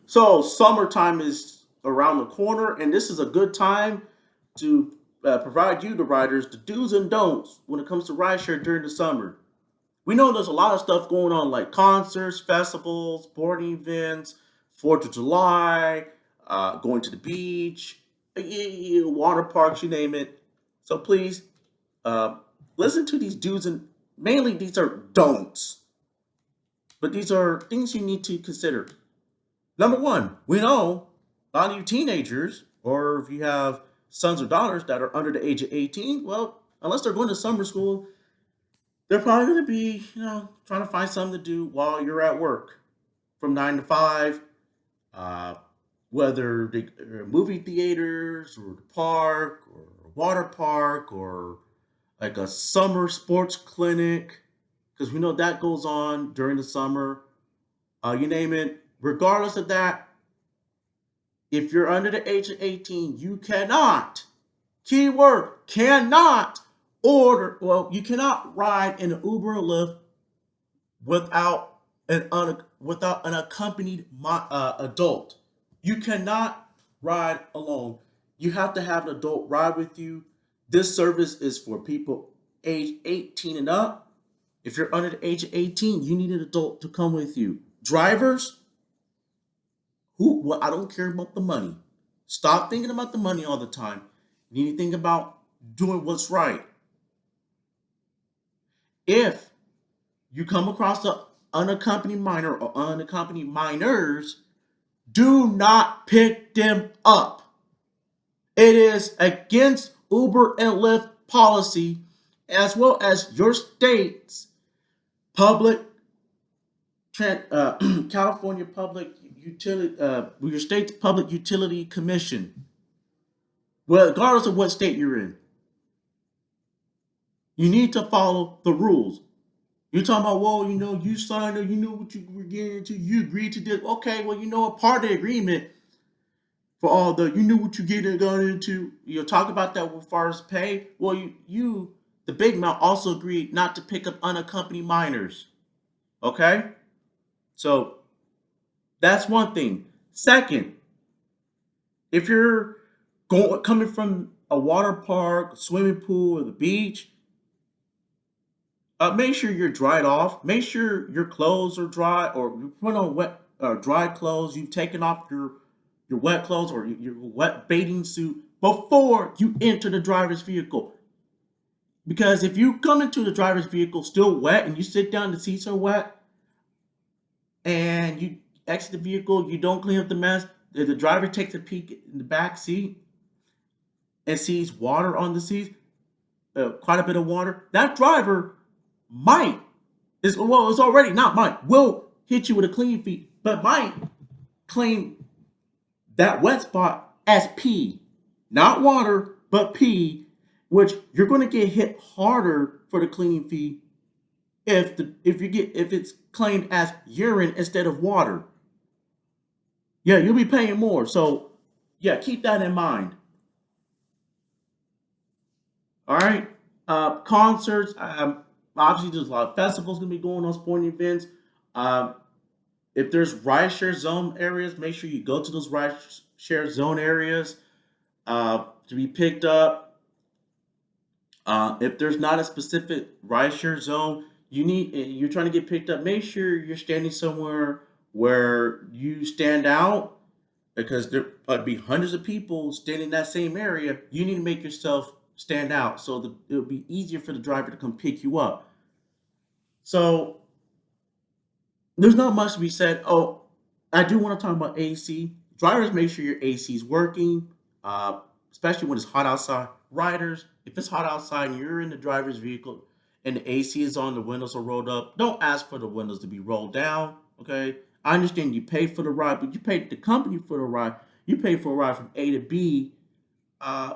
So summertime is around the corner, and this is a good time to provide you, the riders, the do's and don'ts when it comes to rideshare during the summer. We know there's a lot of stuff going on, like concerts, festivals, sporting events, Fourth of July, going to the beach, water parks, you name it. So please uh, listen to these do's and mainly these are don'ts, but these are things you need to consider. Number one, we know a lot of you teenagers, or if you have sons or daughters that are under the age of 18, well, unless they're going to summer school, they're probably going to be, trying to find something to do while you're at work from 9 to 5, uh, whether they are movie theaters or the park or a water park or like a summer sports clinic, because we know that goes on during the summer. You name it. Regardless of that, if you're under the age of 18, you cannot, keyword, cannot you cannot ride in an Uber or Lyft without without an accompanied adult. You cannot ride alone. You have to have an adult ride with you. This service is for people age 18 and up. If you're under the age of 18, you need an adult to come with you. Drivers, I don't care about the money. Stop thinking about the money all the time. You need to think about doing what's right. If you come across an unaccompanied minor or unaccompanied minors, do not pick them up. It is against Uber and Lyft policy, as well as your state's public, California Public Utility, your state's Public Utility Commission. Well, regardless of what state you're in, you need to follow the rules. You're talking about, well, you signed it, you know what you were getting into, you agreed to this. Okay, well, a part of the agreement for all you knew what you got into. You'll talk about that as far as pay. Well, the big mouth, also agreed not to pick up unaccompanied minors. Okay, so that's one thing. Second, if you're coming from a water park, a swimming pool, or the beach, make sure you're dried off. Make sure your clothes are dry, or you put on wet, dry clothes. You've taken off your wet clothes or your wet bathing suit before you enter the driver's vehicle. Because if you come into the driver's vehicle still wet and you sit down, the seats are wet, and you exit the vehicle, you don't clean up the mess. If the driver takes a peek in the back seat and sees water on the seat, quite a bit of water, that driver it's already not might, will hit you with a clean feet, but might claim that wet spot as pee, not water, but pee, which you're going to get hit harder for the cleaning fee if it's claimed as urine instead of water. Yeah, you'll be paying more. So yeah, keep that in mind. All right. Concerts. Obviously, there's a lot of festivals going to be going on, sporting events. Um, if there's rideshare zone areas, make sure you go to those rideshare zone areas to be picked up. If there's not a specific rideshare zone, you're trying to get picked up. Make sure you're standing somewhere where you stand out, because there might be hundreds of people standing in that same area. You need to make yourself stand out so that it'll be easier for the driver to come pick you up. So there's not much to be said. Oh, I do want to talk about AC. Drivers, make sure your AC is working, especially when it's hot outside. Riders, if it's hot outside and you're in the driver's vehicle and the AC is on, the windows are rolled up, don't ask for the windows to be rolled down. Okay, I understand you paid for the ride, but you paid the company for the ride. You paid for a ride from A to B. Uh,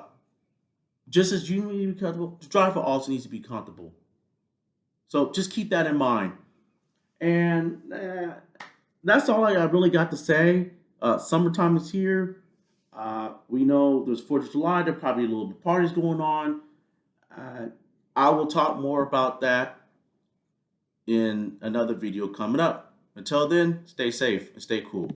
just as you need to be comfortable, the driver also needs to be comfortable. So just keep that in mind. And that's all I really got to say. Summertime is here. We know there's 4th of July. There probably a little bit parties going on. Uh, I will talk more about that in another video coming up. Until then, stay safe and stay cool.